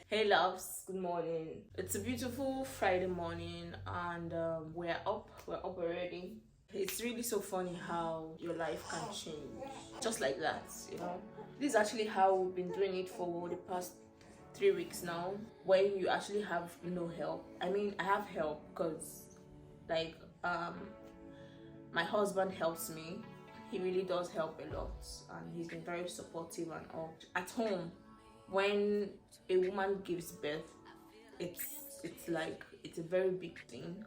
Hey loves, good morning. It's a beautiful Friday morning and we're up. We're up already. It's really so funny how your life can change just like that, you know. This is actually how we've been doing it for the past 3 weeks now. When you actually have no help. I mean, I have help because, like, my husband helps me. He really does help a lot, and he's been very supportive and all. At home, when a woman gives birth, it's like it's a very big thing.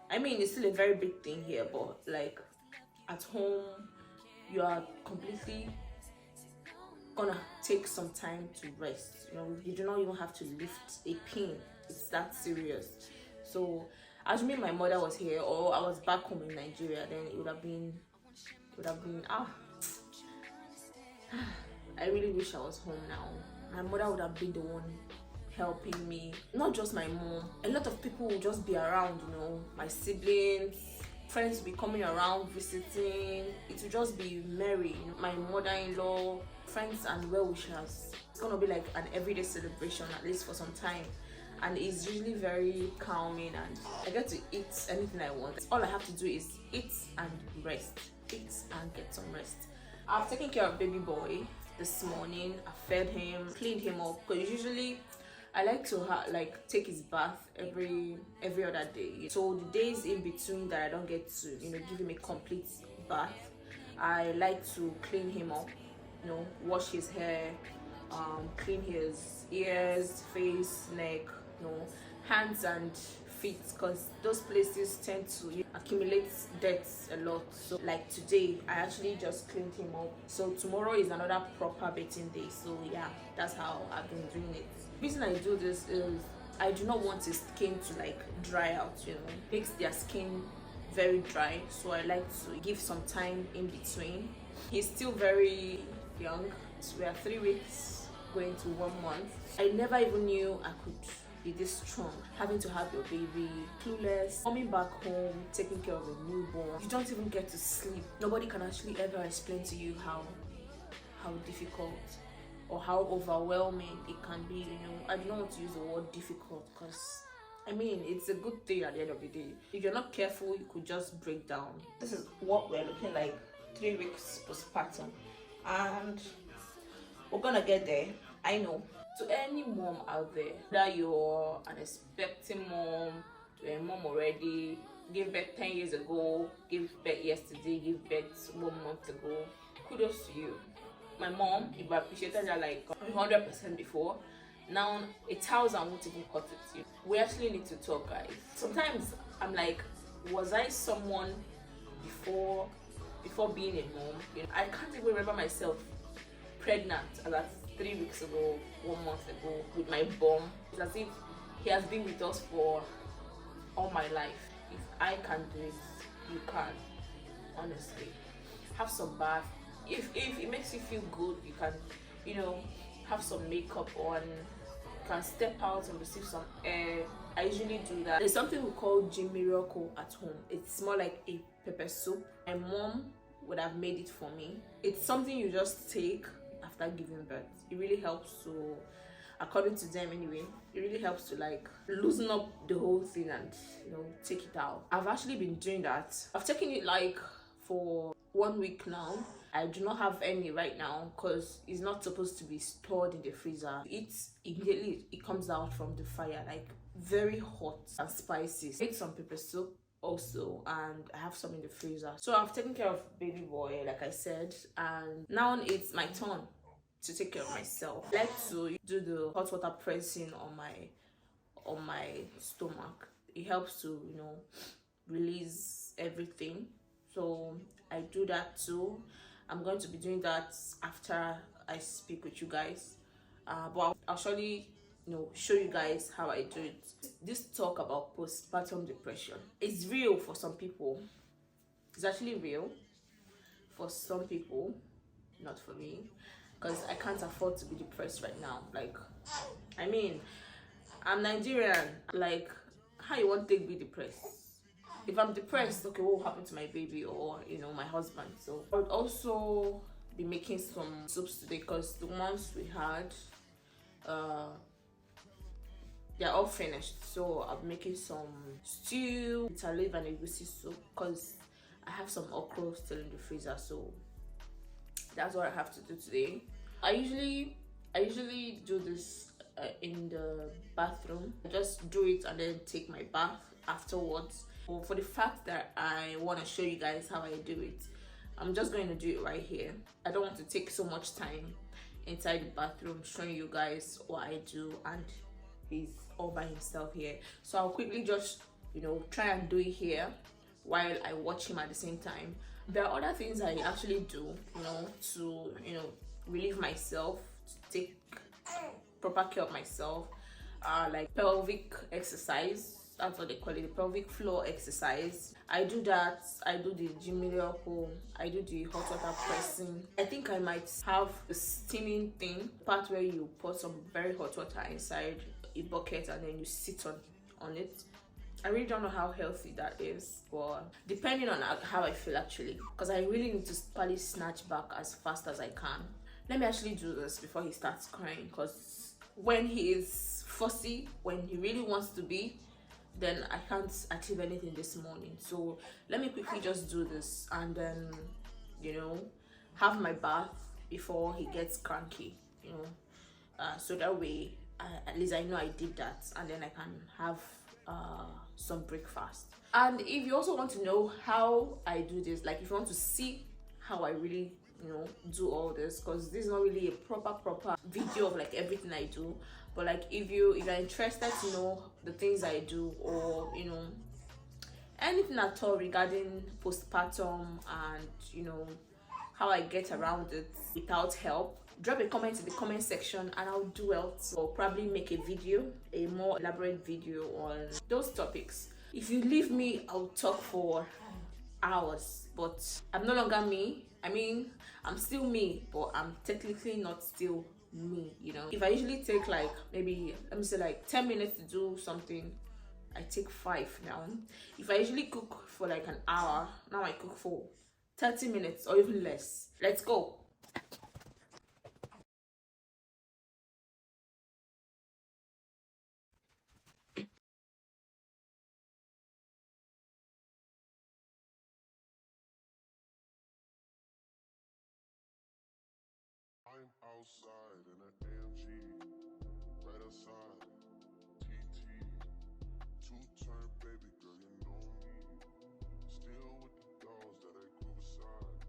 I mean, it's still a very big thing here, but like at home, you are completely gonna take some time to rest. You know, you do not even have to lift a pin. It's that serious. So, assuming my mother was here or I was back home in Nigeria, then it would have been I really wish I was home now. My mother would have been the one helping me. Not just my mom. A lot of people will just be around, you know, my siblings, friends will be coming around visiting. It will just be merry. My mother-in-law, friends and well-wishers. It's gonna be like an everyday celebration, at least for some time. And it's usually very calming, and I get to eat anything I want. All I have to do is eat and rest. Eat and get some rest. I've taken care of baby boy this morning. I fed him, cleaned him up, because usually I like to take his bath every other day. So the days in between that I don't get to give him a complete bath, I like to clean him up, wash his hair, clean his ears, face, neck, hands and feet, because those places tend to accumulate dirt a lot. So like today I actually just cleaned him up, so tomorrow is another proper bathing day. So yeah, that's how I've been doing it. The reason I do this is I do not want his skin to like dry out, makes their skin very dry, so I like to give some time in between. He's still very young, so we are 3 weeks going to 1 month. I never even knew I could be this strong, having to have your baby, clueless, coming back home, taking care of a newborn. You don't even get to sleep. Nobody can actually ever explain to you how difficult or how overwhelming it can be. You know, I don't want to use the word difficult because I mean it's a good thing at the end of the day. If you're not careful, you could just break down. This is what we're looking like 3 weeks postpartum, and we're gonna get there. I know. To any mom out there, that you're an expecting mom, you're a mom already, gave birth 10 years ago, gave birth yesterday, gave birth 1 month ago, kudos to you. My mom, if I appreciated her like 100% before, now 1,000 won't even cut it. We actually need to talk, guys. Sometimes I'm like, was I someone before being a mom? You know, I can't even remember myself pregnant as at 3 weeks ago, 1 month ago, with my bum. It's as if he has been with us for all my life. If I can do it, you can. Honestly, have some bath. If it makes you feel good, you can, you know, have some makeup on. You can step out and receive some air. I usually do that. There's something we call Gym Miracle at home. It's more like a pepper soup. My mom would have made it for me. It's something you just take after giving birth. It really helps to, according to them anyway, it really helps to like loosen up the whole thing and, you know, take it out. I've actually been doing that. I've taken it like for 1 week now. I do not have any right now because it's not supposed to be stored in the freezer. It's immediately, it comes out from the fire, like very hot and spicy. Make some pepper soup also, and I have some in the freezer. So I've taken care of baby boy, like I said, and now it's my turn to take care of myself. I like to do the hot water pressing on my stomach. It helps to, you know, release everything. So I do that too. I'm going to be doing that after I speak with you guys, but I'll surely, you know, show you guys how I do it. This talk about postpartum depression, it's real for some people. It's actually real for some people, not for me, because I can't afford to be depressed right now. Like, I mean, I'm Nigerian. Like, how you want to be depressed? If I'm depressed, okay, what will happen to my baby or, you know, my husband? So I would also be making some soups today because the ones we had, they're all finished. So I'm making some stew, bitter leaf and egusi soup because I have some okra still in the freezer. So that's what I have to do today. I usually do this in the bathroom. I just do it and then take my bath afterwards. For the fact that I want to show you guys how I do it, I'm just going to do it right here. I don't want to take so much time inside the bathroom showing you guys what I do, and he's all by himself here. So I'll quickly just, you know, try and do it here while I watch him at the same time. There are other things I actually do, you know, to, you know, relieve myself, to take proper care of myself, like pelvic exercise. That's what they call it, the pelvic floor exercise. I do that. I do the Gym Miracle. I do the hot water pressing. I think I might have the steaming thing, part where you pour some very hot water inside a bucket and then you sit on it. I really don't know how healthy that is, but depending on how I feel actually, because I really need to probably snatch back as fast as I can. Let me actually do this before he starts crying, because when he is fussy, when he really wants to be, then I can't achieve anything this morning. So let me quickly just do this and then, you know, have my bath before he gets cranky, you know, so that way at least I know I did that, and then I can have some breakfast. And if you also want to know how I do this, like if you want to see how I really, you know, do all this, because this is not really a proper video of like everything I do, but like if you're interested to know the things I do, or, you know, anything at all regarding postpartum and, you know, how I get around it without help, drop a comment in the comment section and I'll do well to, or probably make a video, a more elaborate video on those topics. If you leave me, I'll talk for hours, but I'm no longer me. I mean, I'm still me, but I'm technically not still me, you know. If I usually take like maybe, let me say like 10 minutes to do something, I take 5 now. If I usually cook for like an hour, now I cook for 30 minutes or even less. Let's go. I'm outside in an AMG, right outside, TT, two-turn baby girl, you know me. Still with the dogs that I grew beside.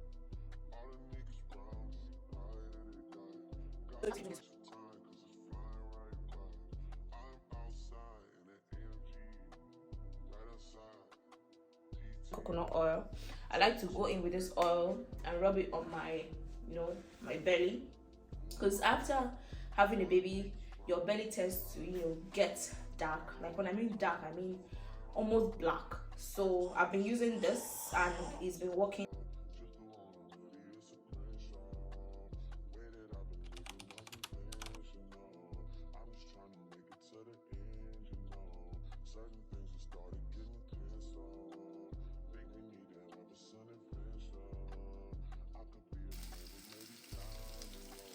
All the niggas round me, hide and they die. Got too much time cause it's flying right by. I'm outside in an AMG, right outside, TT. Coconut oil. I like to go in with this oil and rub it on my, you know, my belly, because after having a baby, your belly tends to, you know, get dark. Like when I mean dark, I mean almost black. So I've been using this and it's been working. Certain things have started getting clear, think we need to have a son adventure. I could be a man, but maybe down the road.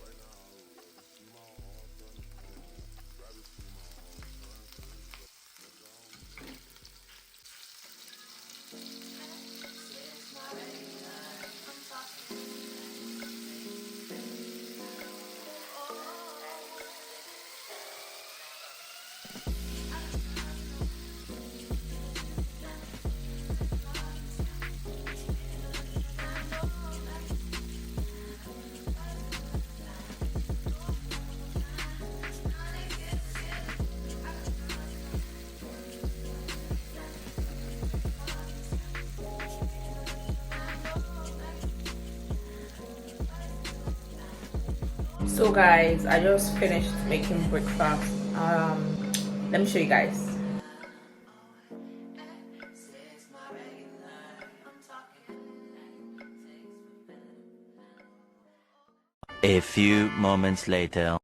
Right now, I would rather see my heart burn the cold. Rather see my heart turn to So guys, I just finished making breakfast. Let me show you guys. A few moments later.